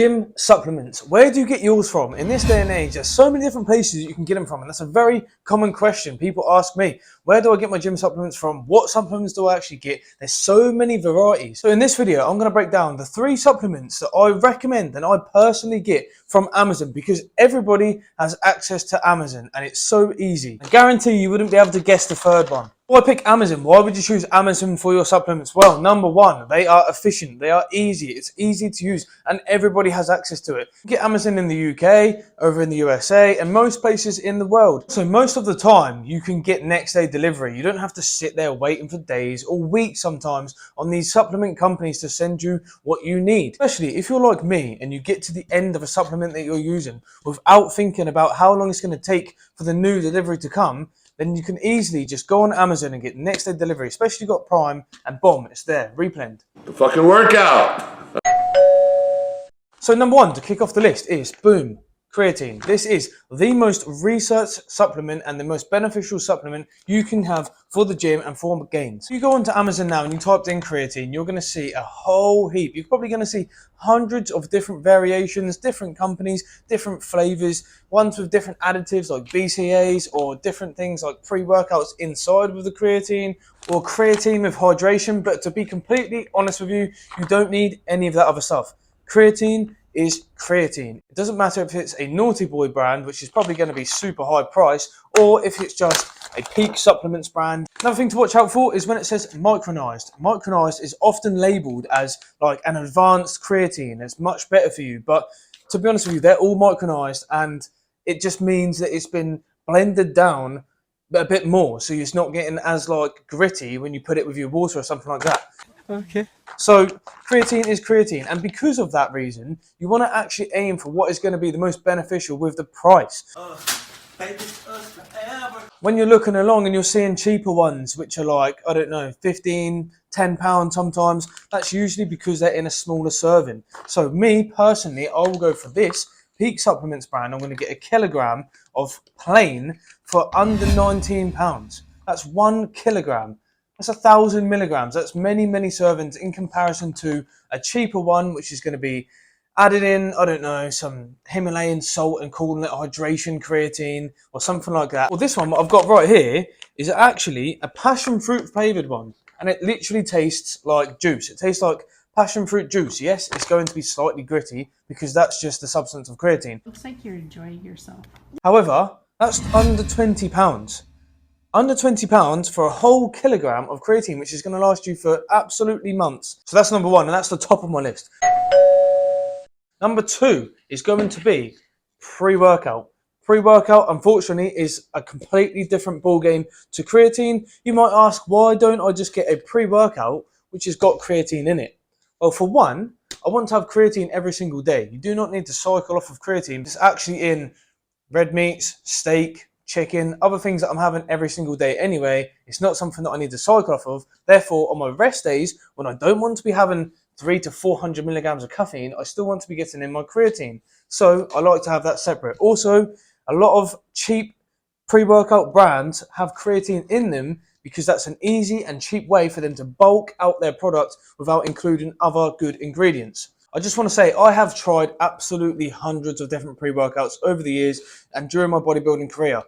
Gym supplements. Where do you get yours from? In this day and age, there's so many different places you can get them from, and that's a very common question. People ask me, where do I get my gym supplements from? What supplements do I actually get? There's so many varieties. So in this video, I'm going to break down the 3 supplements that I recommend and I personally get from Amazon, because everybody has access to Amazon and it's so easy. I guarantee you wouldn't be able to guess the third one. Why pick Amazon? Why would you choose Amazon for your supplements? Well, number one, they are efficient. They are easy. It's easy to use and everybody has access to it. You get Amazon in the UK, over in the USA, and most places in the world. So most of the time, you can get next day delivery. You don't have to sit there waiting for days or weeks sometimes on these supplement companies to send you what you need. Especially if you're like me and you get to the end of a supplement that you're using without thinking about how long it's going to take for the new delivery to come, then you can easily just go on Amazon and get next day delivery, especially if you've got Prime, and boom, it's there, replenned. The fucking workout! So number one to kick off the list is, boom, creatine. This is the most researched supplement and the most beneficial supplement you can have for the gym and for gains. You go onto Amazon now and you type in creatine, you're going to see a whole heap. You're probably going to see hundreds of different variations, different companies, different flavors, ones with different additives like BCAAs or different things like pre-workouts inside with the creatine, or creatine with hydration. But to be completely honest with you, you don't need any of that other stuff. Creatine is creatine. It doesn't matter if it's a naughty boy brand, which is probably going to be super high price, or if it's just a Peak Supplements brand. Another thing to watch out for is when it says micronized. Micronized is often labeled as like an advanced creatine. It's much better for you, but to be honest with you, they're all micronized, and it just means that it's been blended down a bit more, so it's not getting as like gritty when you put it with your water or something like that. Okay. So creatine is creatine, and because of that reason, you want to actually aim for what is going to be the most beneficial with the price. When you're looking along and you're seeing cheaper ones, which are like, I don't know, 15, 10 pounds sometimes, that's usually because they're in a smaller serving. So me personally, I will go for this Peak Supplements brand. I'm going to get a kilogram of plain for under £19. That's 1 kilogram. That's 1,000 milligrams. That's many, many servings in comparison to a cheaper one, which is going to be added in, I don't know, some Himalayan salt and calling it hydration creatine or something like that. Well, this one, what I've got right here, is actually a passion fruit flavored one. And it literally tastes like juice. It tastes like passion fruit juice. Yes, it's going to be slightly gritty because that's just the substance of creatine. Looks like you're enjoying yourself. However, that's under £20. Under £20 for a whole kilogram of creatine, which is going to last you for absolutely months. So that's number one, and that's the top of my list. Number 2 is going to be pre-workout. Pre-workout, unfortunately, is a completely different ballgame to creatine. You might ask, why don't I just get a pre-workout which has got creatine in it? Well, for one, I want to have creatine every single day. You do not need to cycle off of creatine. It's actually in red meats, steak, chicken, other things that I'm having every single day anyway. It's not something that I need to cycle off of. Therefore, on my rest days, when I don't want to be having 300 to 400 milligrams of caffeine, I still want to be getting in my creatine. So I like to have that separate. Also, a lot of cheap pre-workout brands have creatine in them because that's an easy and cheap way for them to bulk out their product without including other good ingredients. I just want to say I have tried absolutely hundreds of different pre-workouts over the years and during my bodybuilding career.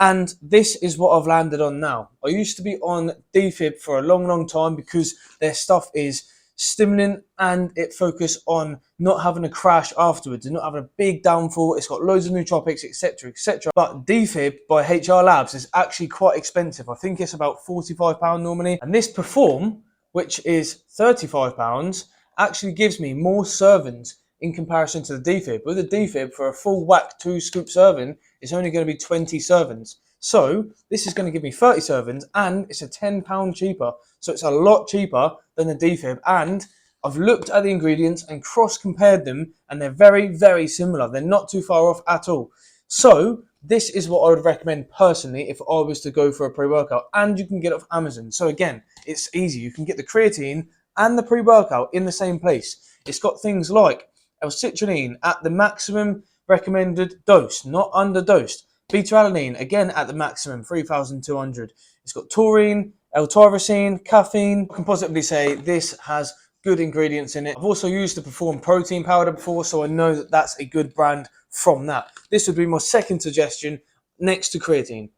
And this is what I've landed on now. I used to be on defib for a long, long time because their stuff is stimulant and it focuses on not having a crash afterwards and not having a big downfall. It's got loads of nootropics, etc., etc. But defib by HR Labs is actually quite expensive. I think it's about £45 normally. And this Perform, which is £35, actually gives me more servings in comparison to the defib. With the defib, for a full whack 2 scoop serving, it's only going to be 20 servings. So this is going to give me 30 servings and it's a £10 cheaper. So it's a lot cheaper than the defib. And I've looked at the ingredients and cross-compared them and they're very, very similar. They're not too far off at all. So this is what I would recommend personally if I was to go for a pre-workout, and you can get it off Amazon. So again, it's easy. You can get the creatine and the pre-workout in the same place. It's got things like L-citrulline at the maximum recommended dose, not underdosed. Beta-alanine, again at the maximum, 3,200. It's got taurine, L-tyrosine, caffeine. I can positively say this has good ingredients in it. I've also used the Perform protein powder before, so I know that that's a good brand from that. This would be my second suggestion next to creatine.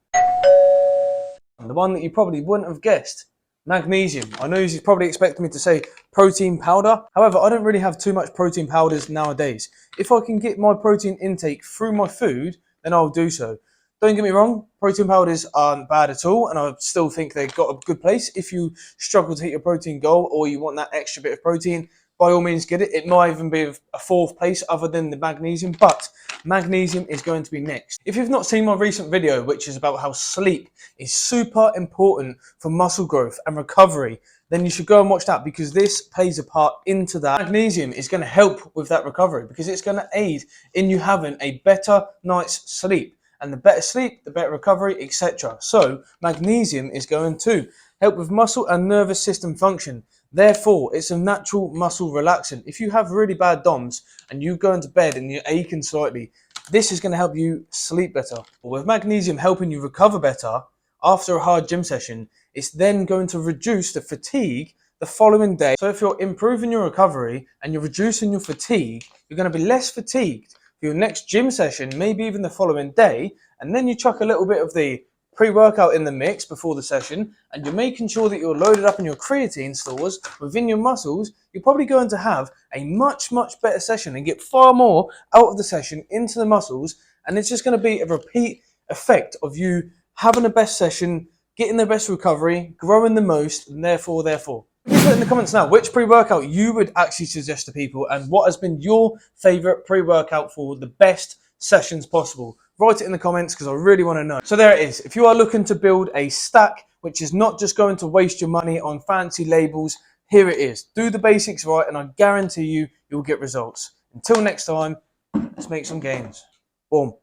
And the one that you probably wouldn't have guessed, magnesium. I know you're probably expecting me to say protein powder. However, I don't really have too much protein powders nowadays. If I can get my protein intake through my food, then I'll do so. Don't get me wrong, protein powders aren't bad at all, and I still think they've got a good place. If you struggle to hit your protein goal or you want that extra bit of protein, by all means get it. It might even be a fourth place other than the magnesium, but magnesium is going to be next. If you've not seen my recent video, which is about how sleep is super important for muscle growth and recovery, then you should go and watch that, because this plays a part into that. Magnesium is going to help with that recovery because it's going to aid in you having a better night's sleep. And the better sleep, the better recovery, etc. So magnesium is going to help with muscle and nervous system function. Therefore, it's a natural muscle relaxant. If you have really bad DOMs and you go into bed and you're aching slightly, this is going to help you sleep better. With magnesium helping you recover better after a hard gym session, it's then going to reduce the fatigue the following day. So if you're improving your recovery and you're reducing your fatigue, you're going to be less fatigued for your next gym session, maybe even the following day. And then you chuck a little bit of the pre-workout in the mix before the session, and you're making sure that you're loaded up in your creatine stores within your muscles. You're probably going to have a much better session and get far more out of the session into the muscles, and it's just going to be a repeat effect of you having the best session, getting the best recovery, growing the most, and therefore put in the comments now which pre-workout you would actually suggest to people, and what has been your favorite pre-workout for the best sessions possible. Write it in the comments because I really want to know. So there it is. If you are looking to build a stack which is not just going to waste your money on fancy labels, here it is. Do the basics right and I guarantee you'll get results. Until next time, let's make some gains. Boom.